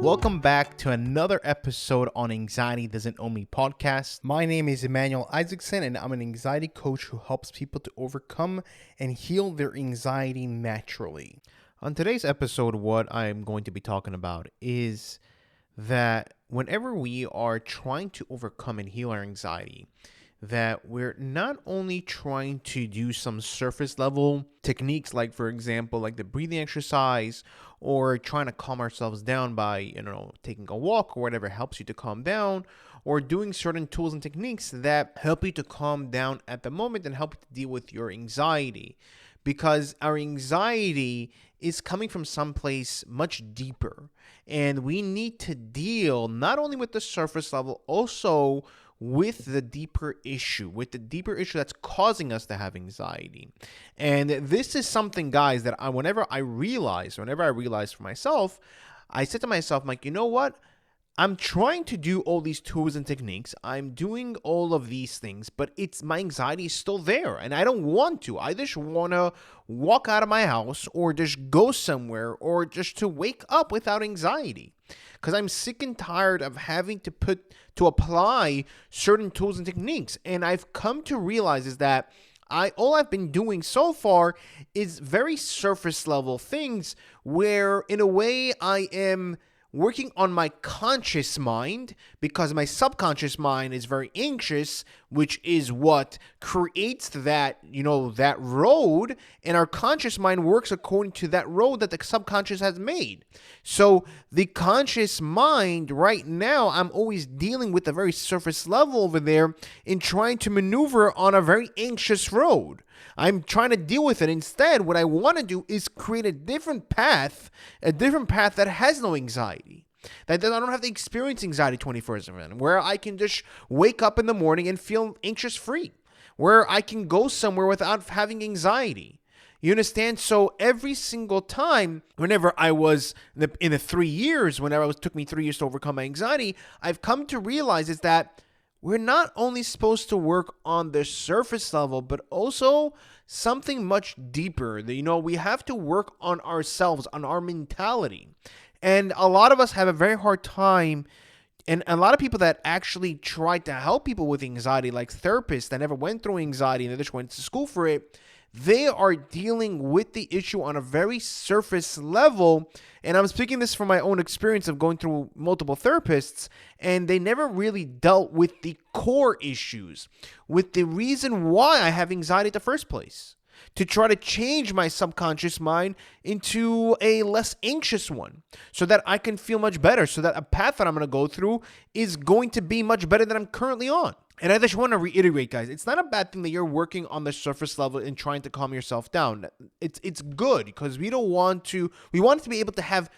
Welcome back to another episode on Anxiety Doesn't Own Me podcast. My name is Emmanuel Isaacson, and I'm an anxiety coach who helps people to overcome and heal their anxiety naturally. On today's episode, what I'm going to be talking about is that whenever we are trying to overcome and heal our anxiety, that we're not only trying to do some surface level techniques, like for example, like the breathing exercise, or trying to calm ourselves down by, taking a walk or whatever helps you to calm down, or doing certain tools and techniques that help you to calm down at the moment and help you to deal with your anxiety. Because our anxiety is coming from someplace much deeper, and we need to deal not only with the surface level, also with the deeper issue that's causing us to have anxiety. And this is something, guys, that whenever I realize for myself, I said to myself, like, you know what? I'm trying to do all these tools and techniques. I'm doing all of these things, but my anxiety is still there, and I don't want to. I just want to walk out of my house or just go somewhere or just to wake up without anxiety, because I'm sick and tired of having to apply certain tools and techniques. And I've come to realize is that all I've been doing so far is very surface level things, where in a way I am working on my conscious mind, because my subconscious mind is very anxious, which is what creates that road, and our conscious mind works according to that road that the subconscious has made. So the conscious mind right now, I'm always dealing with a very surface level over there in trying to maneuver on a very anxious road. I'm trying to deal with it. Instead, what I want to do is create a different path that has no anxiety. That I don't have to experience anxiety 24/7, where I can just wake up in the morning and feel anxious-free, where I can go somewhere without having anxiety. You understand? So every single time, whenever I was in the 3 years, took me 3 years to overcome my anxiety, I've come to realize is that we're not only supposed to work on the surface level, but also something much deeper. We have to work on ourselves, on our mentality. And a lot of us have a very hard time, and a lot of people that actually try to help people with anxiety, like therapists that never went through anxiety and they just went to school for it, they are dealing with the issue on a very surface level. And I'm speaking this from my own experience of going through multiple therapists, and they never really dealt with the core issues, with the reason why I have anxiety in the first place, to try to change my subconscious mind into a less anxious one, so that I can feel much better, so that a path that I'm going to go through is going to be much better than I'm currently on. And I just want to reiterate, guys, it's not a bad thing that you're working on the surface level and trying to calm yourself down. It's good, because we want to be able to have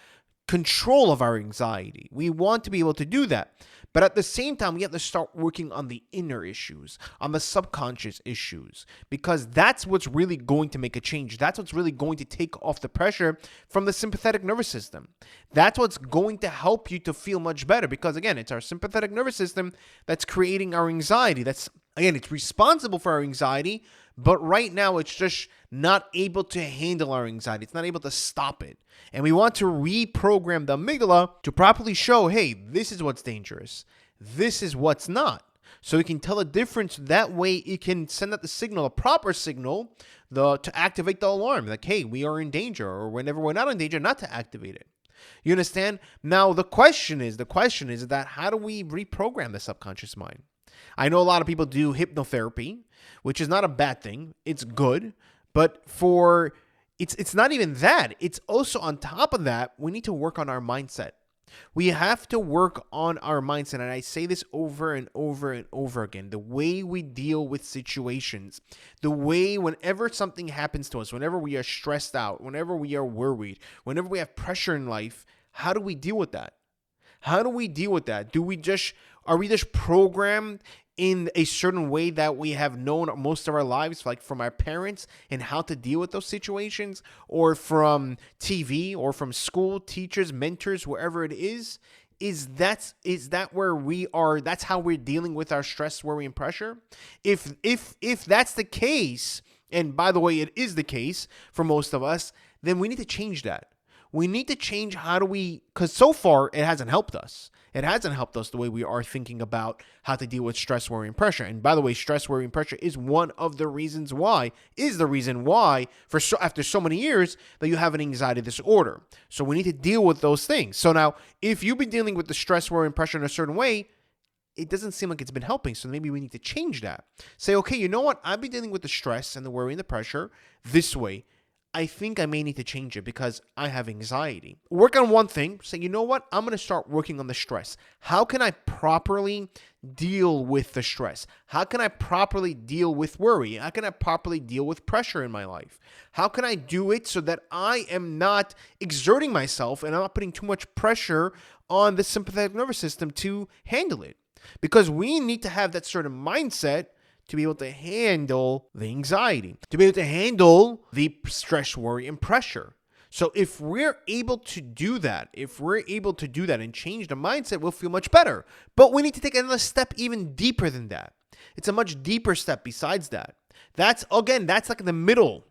control of our anxiety. We want to be able to do that. But at the same time, we have to start working on the inner issues, on the subconscious issues, because that's what's really going to make a change. That's what's really going to take off the pressure from the sympathetic nervous system. That's what's going to help you to feel much better, because again, it's our sympathetic nervous system that's creating our anxiety. It's responsible for our anxiety, but right now it's just not able to handle our anxiety. It's not able to stop it. And we want to reprogram the amygdala to properly show, hey, this is what's dangerous. This is what's not. So it can tell the difference. That way it can send out the signal, a proper signal, to activate the alarm. Like, hey, we are in danger, or whenever we're not in danger, not to activate it. You understand? Now, the question is that how do we reprogram the subconscious mind? I know a lot of people do hypnotherapy, which is not a bad thing. It's good. But it's not even that. It's also on top of that, we need to work on our mindset. We have to work on our mindset. And I say this over and over and over again. The way we deal with situations, the way whenever something happens to us, whenever we are stressed out, whenever we are worried, whenever we have pressure in life, how do we deal with that? How do we deal with that? Are we just programmed in a certain way that we have known most of our lives, like from our parents, and how to deal with those situations, or from TV, or from school, teachers, mentors, wherever it is? Is that where we are? That's how we're dealing with our stress, worry, and pressure? If that's the case, and by the way, it is the case for most of us, then we need to change that. we need to change because so far it hasn't helped us. It hasn't helped us the way we are thinking about how to deal with stress, worry, and pressure. And by the way, stress, worry, and pressure is the reason why after so many years that you have an anxiety disorder. So we need to deal with those things. So now, if you've been dealing with the stress, worry, and pressure in a certain way, it doesn't seem like it's been helping. So maybe we need to change that. Say, okay, you know what? I've been dealing with the stress and the worry and the pressure this way. I think I may need to change it because I have anxiety. Work on one thing. Say, you know what? I'm going to start working on the stress. How can I properly deal with the stress? How can I properly deal with worry? How can I properly deal with pressure in my life? How can I do it so that I am not exerting myself and I'm not putting too much pressure on the sympathetic nervous system to handle it? Because we need to have that certain mindset to be able to handle the anxiety, to be able to handle the stress, worry, and pressure. So if we're able to do that, and change the mindset, we'll feel much better. But we need to take another step even deeper than that. It's a much deeper step besides that. That's like the middle.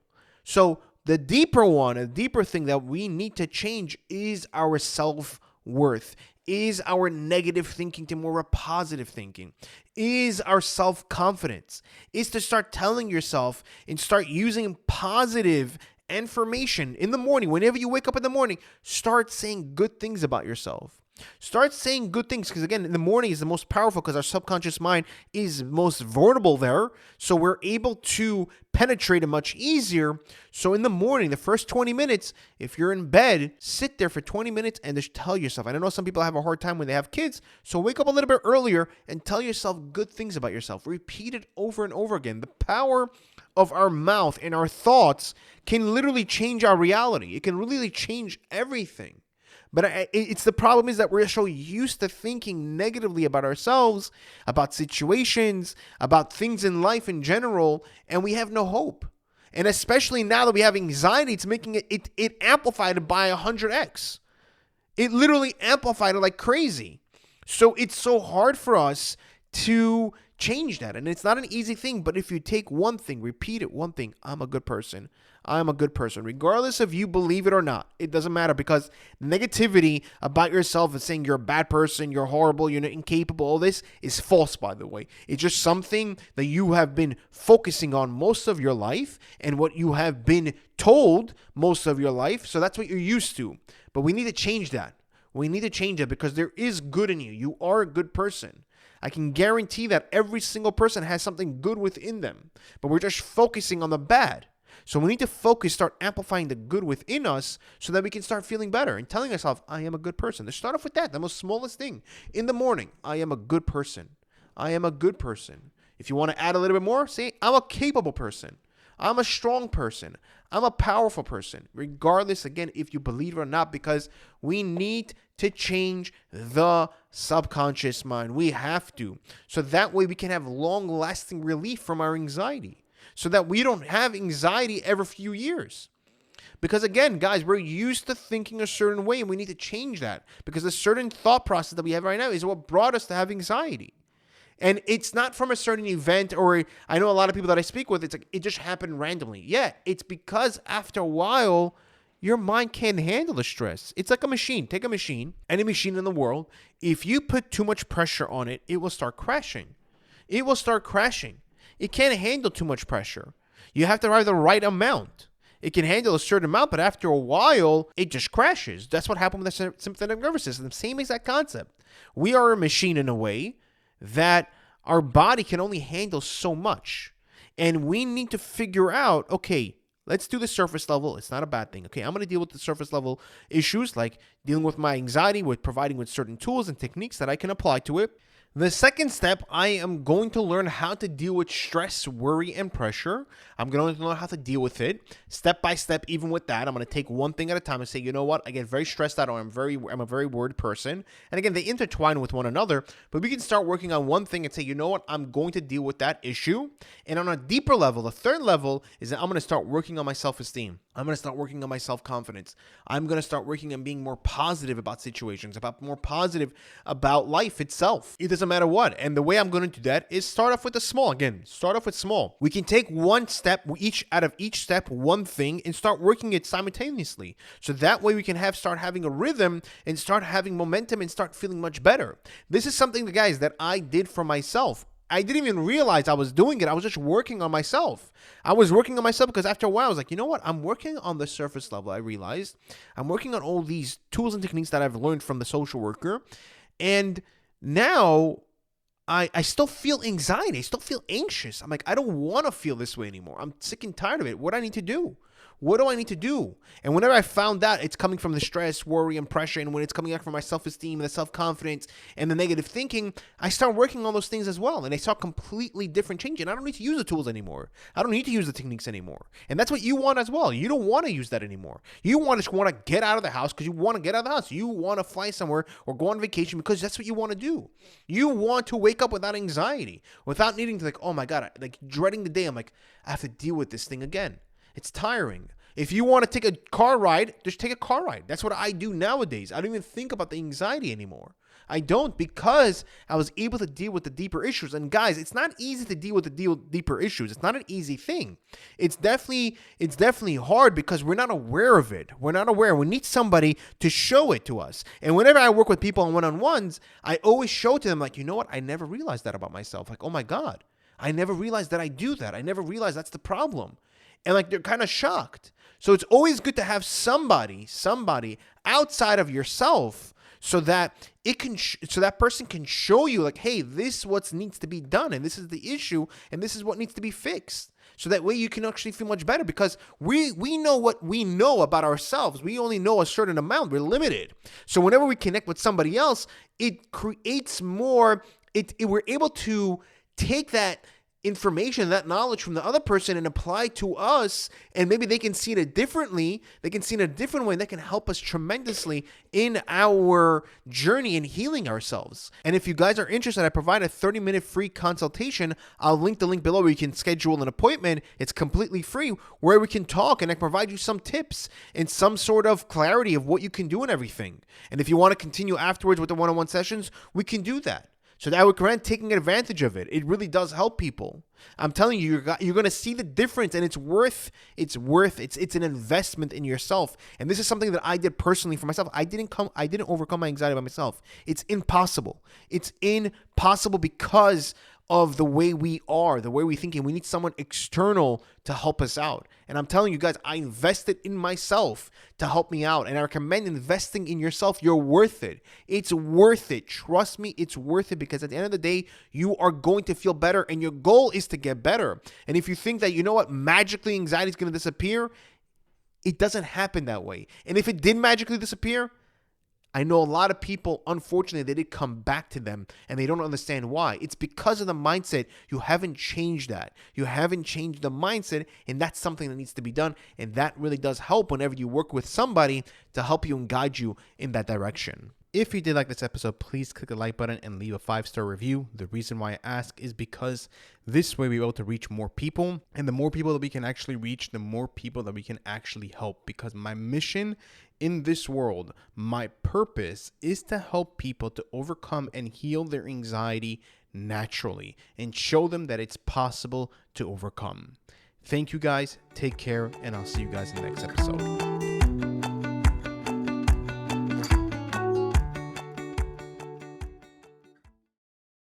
So the deeper thing that we need to change is our self-worth. Is our negative thinking to more of positive thinking? Is our self-confidence? Is to start telling yourself and start using positive affirmation in the morning. Whenever you wake up in the morning, start saying good things about yourself. Start saying good things because, again, in the morning is the most powerful because our subconscious mind is most vulnerable there. So we're able to penetrate it much easier. So in the morning, the first 20 minutes, if you're in bed, sit there for 20 minutes and just tell yourself. And I know some people have a hard time when they have kids. So wake up a little bit earlier and tell yourself good things about yourself. Repeat it over and over again. The power of our mouth and our thoughts can literally change our reality. It can really change everything. But the problem is that we're so used to thinking negatively about ourselves, about situations, about things in life in general, and we have no hope. And especially now that we have anxiety, it's making it amplified it by 100x. It literally amplified it like crazy. So it's so hard for us to change that. And it's not an easy thing, but if you take one thing, repeat it, one thing, I'm a good person. I'm a good person. Regardless if you believe it or not, it doesn't matter because negativity about yourself and saying you're a bad person, you're horrible, you're incapable, all this is false, by the way. It's just something that you have been focusing on most of your life and what you have been told most of your life. So that's what you're used to. But we need to change that. We need to change it because there is good in you. You are a good person. I can guarantee that every single person has something good within them, but we're just focusing on the bad. So we need to start amplifying the good within us so that we can start feeling better and telling ourselves, I am a good person. Let's start off with that, the most smallest thing. In the morning, I am a good person. I am a good person. If you want to add a little bit more, say, I'm a capable person. I'm a strong person. I'm a powerful person. Regardless, again, if you believe it or not, because we need to change the subconscious mind. We have to. So that way we can have long-lasting relief from our anxiety. So that we don't have anxiety every few years. Because again, guys, we're used to thinking a certain way and we need to change that. Because a certain thought process that we have right now is what brought us to have anxiety. And it's not from a certain event or I know a lot of people that I speak with, it's like it just happened randomly. Yeah, it's because after a while, your mind can't handle the stress. It's like a machine. Take a machine, any machine in the world. If you put too much pressure on it, it will start crashing. It will start crashing. It can't handle too much pressure. You have to have the right amount. It can handle a certain amount, but after a while, it just crashes. That's what happened with the sympathetic nervous system. Same exact concept. We are a machine in a way that our body can only handle so much. And we need to figure out, okay, let's do the surface level. It's not a bad thing. Okay, I'm going to deal with the surface level issues like dealing with my anxiety, with providing with certain tools and techniques that I can apply to it. The second step, I am going to learn how to deal with stress, worry, and pressure. I'm going to learn how to deal with it step by step. Even with that, I'm going to take one thing at a time and say, you know what? I get very stressed out or I'm a very worried person. And again, they intertwine with one another, but we can start working on one thing and say, you know what? I'm going to deal with that issue. And on a deeper level, the third level is that I'm going to start working on my self-esteem. I'm going to start working on my self-confidence. I'm going to start working on being more positive about situations, more positive about life itself. It doesn't doesn't matter what. And the way I'm going to do that is start off with the small. Again, start off with small. We can take one step, out of each step, one thing, and start working it simultaneously. So that way we can start having a rhythm and start having momentum and start feeling much better. This is something, guys, that I did for myself. I didn't even realize I was doing it. I was just working on myself. I was working on myself because after a while, I was like, you know what? I'm working on the surface level. I realized I'm working on all these tools and techniques that I've learned from the social worker. And now I still feel anxiety. I still feel anxious. I'm like, I don't want to feel this way anymore. I'm sick and tired of it. What do I need to do? What do I need to do? And whenever I found out it's coming from the stress, worry, and pressure, and when it's coming out from my self-esteem and the self-confidence and the negative thinking, I start working on those things as well. And I saw completely different change. And I don't need to use the tools anymore. I don't need to use the techniques anymore. And that's what you want as well. You don't want to use that anymore. You just want to get out of the house because you want to get out of the house. You want to fly somewhere or go on vacation because that's what you want to do. You want to wake up without anxiety, without needing to oh my God, like dreading the day. I'm like, I have to deal with this thing again. It's tiring. If you want to take a car ride, just take a car ride. That's what I do nowadays. I don't even think about the anxiety anymore. I don't, because I was able to deal with the deeper issues. And guys, it's not easy to deal with the deeper issues. It's not an easy thing. It's definitely hard because we're not aware of it. We're not aware. We need somebody to show it to us. And whenever I work with people on one-on-ones, I always show to them like, you know what? I never realized that about myself. Like, oh my God, I never realized that I do that. I never realized that's the problem. And like, they're kind of shocked. So it's always good to have somebody outside of yourself so that so that person can show you like, hey, this is what needs to be done. And this is the issue. And this is what needs to be fixed. So that way you can actually feel much better because we know what we know about ourselves. We only know a certain amount. We're limited. So whenever we connect with somebody else, it creates more, we're able to take that information, that knowledge from the other person and apply to us, and maybe they can see it differently. They can see it in a different way. That can help us tremendously in our journey in healing ourselves. And if you guys are interested, I provide a 30-minute free consultation. I'll link the link below where you can schedule an appointment. It's completely free where we can talk and I can provide you some tips and some sort of clarity of what you can do and everything. And if you want to continue afterwards with the one-on-one sessions, we can do that. So that I would recommend taking advantage of it. It really does help people. I'm telling you, you're going to see the difference, and it's an investment in yourself. And this is something that I did personally for myself. I didn't overcome my anxiety by myself. It's impossible. It's impossible because of the way we are, the way we think, and we need someone external to help us out. And I'm telling you guys, I invested in myself to help me out, and I recommend investing in yourself. You're worth it. It's worth it. Trust me, it's worth it, because at the end of the day, you are going to feel better, and your goal is to get better. And if you think that, you know what, magically anxiety is going to disappear, it doesn't happen that way. And if it did magically disappear, I know a lot of people, unfortunately, they did come back to them and they don't understand why. It's because of the mindset. You haven't changed that. You haven't changed the mindset, and that's something that needs to be done. And that really does help whenever you work with somebody to help you and guide you in that direction. If you did like this episode, please click the like button and leave a 5-star review. The reason why I ask is because this way we're able to reach more people, and the more people that we can actually reach, the more people that we can actually help. Because my mission in this world, my purpose, is to help people to overcome and heal their anxiety naturally and show them that it's possible to overcome. Thank you guys. Take care, and I'll see you guys in the next episode.